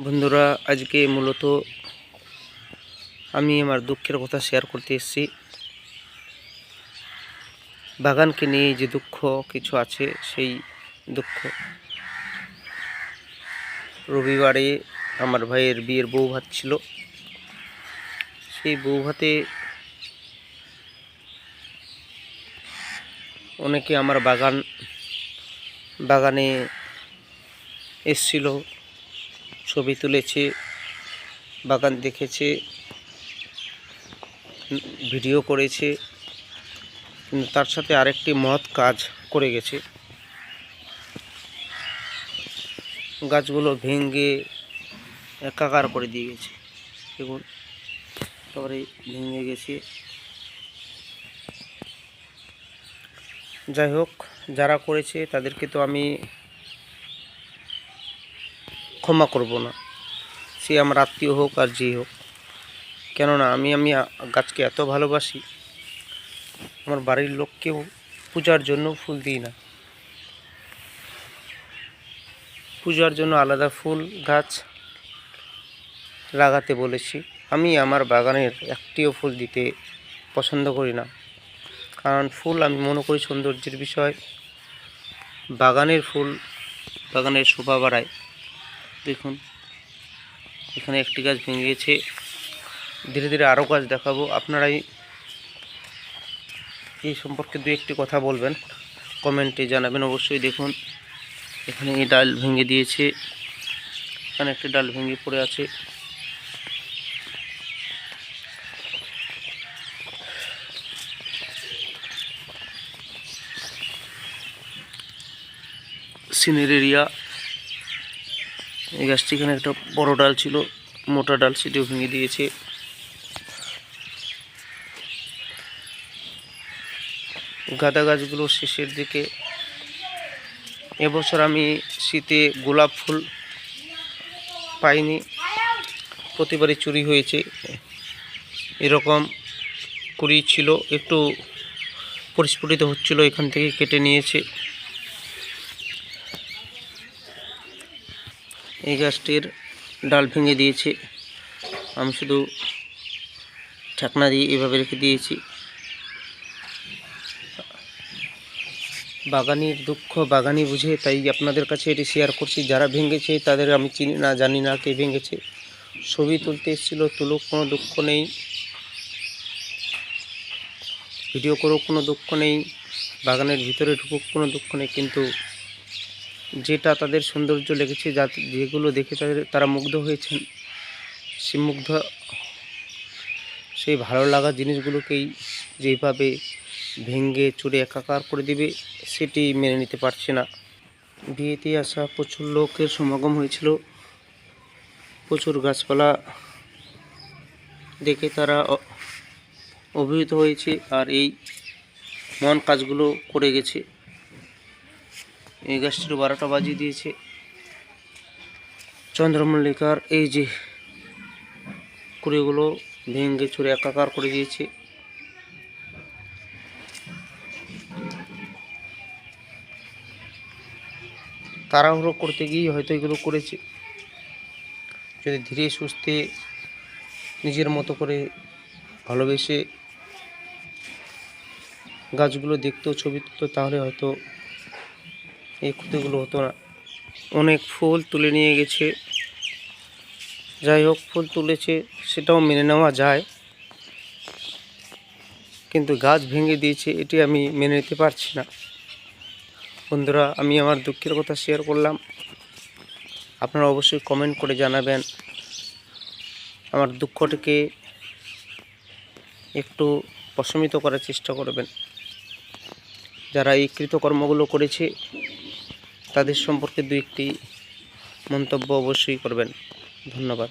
বন্ধুরা, আজকে মূলত আমি আমার দুঃখের কথা শেয়ার করতে এসেছি। বাগানকে নিয়ে যে দুঃখ কিছু আছে, সেই দুঃখ। রবিবারে আমার ভাইয়ের বিয়ের বউ ভাত ছিল। সেই বউ ভাতে অনেকে আমার বাগানে এসছিল, ছবি তুলেছে, বাগান দেখেছে, ভিডিও করেছে। কিন্তু তার সাথে আরেকটি মহৎ কাজ করে গেছে। গাছগুলো ভেঙে একাকার করে দিয়ে গেছে। দেখুন, একেবারে ভেঙে গেছে। যাই হোক, যারা করেছে তাদেরকে তো আমি ক্ষমা করব না, সে আমার আত্মীয় হোক আর যে হোক। কেননা আমি গাছকে এত ভালোবাসি, আমার বাড়ির লোককেও পূজার জন্য ফুল দিই না। পূজার জন্য আলাদা ফুল গাছ লাগাতে বলেছি। আমি আমার বাগানের একটিও ফুল দিতে পছন্দ করি না, কারণ ফুল আমি মনে করি সৌন্দর্যের বিষয়। বাগানের ফুল বাগানের শোভা বাড়ায়। দেখুন, এখানে একটি গাছ ভেঙে গেছে। ধীরে ধীরে আরও গাছ দেখাবো। আপনারাই এই সম্পর্কে দু একটি কথা বলবেন, কমেন্টে জানাবেন অবশ্যই। দেখুন, এখানে এই ডাল ভেঙে দিয়েছে, এখানে একটি ডাল ভেঙে পড়ে আছে। সিনেরেরিয়া, এই গাছটি এখানে একটা বড় ডাল ছিল, মোটা ডাল, সেটিও ভেঙে দিয়েছে। গাঁদা গাছগুলো শেষের দিকে। এবছর আমি শীতে গোলাপ ফুল পাইনি, প্রতিবারই চুরি হয়েছে। এরকম কুড়ি ছিল, একটু পরিস্ফুটিত হচ্ছিল, এখান থেকে কেটে নিয়েছে। এই গাছটির ডাল ভেঙে দিয়েছে, আমি শুধু ঠেকনা দিয়ে এভাবে রেখে দিয়েছি। বাগানির দুঃখ বাগানি বুঝে, তাই আপনাদের কাছে এটি শেয়ার করছি। যারা ভেঙেছে তাদের আমি চিনি না, জানি না কে ভেঙেছে। ছবি তুলতে এসেছিল, তুলুক, কোনো দুঃখ নেই। ভিডিও করুক, কোনো দুঃখ নেই। বাগানের ভিতরে ঢুকুক, কোনো দুঃখ নেই। কিন্তু যেটা তাদের সৌন্দর্য লেগেছে, যেগুলো দেখে তারা মুগ্ধ হয়েছেন, সেই ভালো লাগা জিনিসগুলোকেই যেভাবে ভেঙে চুরে একাকার করে দিবে, সেটি মেনে নিতে পারছে না। বিয়েতে আসা প্রচুর লোকের সমাগম হয়েছিল। প্রচুর গাছপালা দেখে তারা অভিভূত হয়েছে, আর এই মহান কাজগুলো করে গেছে। এই গাছটির 12টা বাজিয়ে দিয়েছে। চন্দ্রমল্লিকার এই যে কুড়িগুলো ভেঙে চুরে একাকার করে দিয়েছে। তাড়াহুড়ো করতে গিয়ে হয়তো এগুলো করেছে। যদি ধীরে সুস্থে নিজের মতো করে ভালোবেসে গাছগুলো দেখতো, ছবি তুলতো, তাহলে হয়তো এই ক্ষতিগুলো হতো না। অনেক ফুল তুলে নিয়ে গেছে। যাই হোক, ফুল তুলেছে সেটাও মেনে নেওয়া যায়, কিন্তু গাছ ভেঙে দিয়েছে, এটি আমি মেনে নিতে পারছি না। বন্ধুরা, আমি আমার দুঃখের কথা শেয়ার করলাম। আপনারা অবশ্যই কমেন্ট করে জানাবেন, আমার দুঃখটিকে একটু প্রশমিত করার চেষ্টা করবেন। যারা এই কৃতকর্মগুলো করেছে তাদের সম্পর্কে দু একটি মন্তব্য অবশ্যই করবেন। ধন্যবাদ।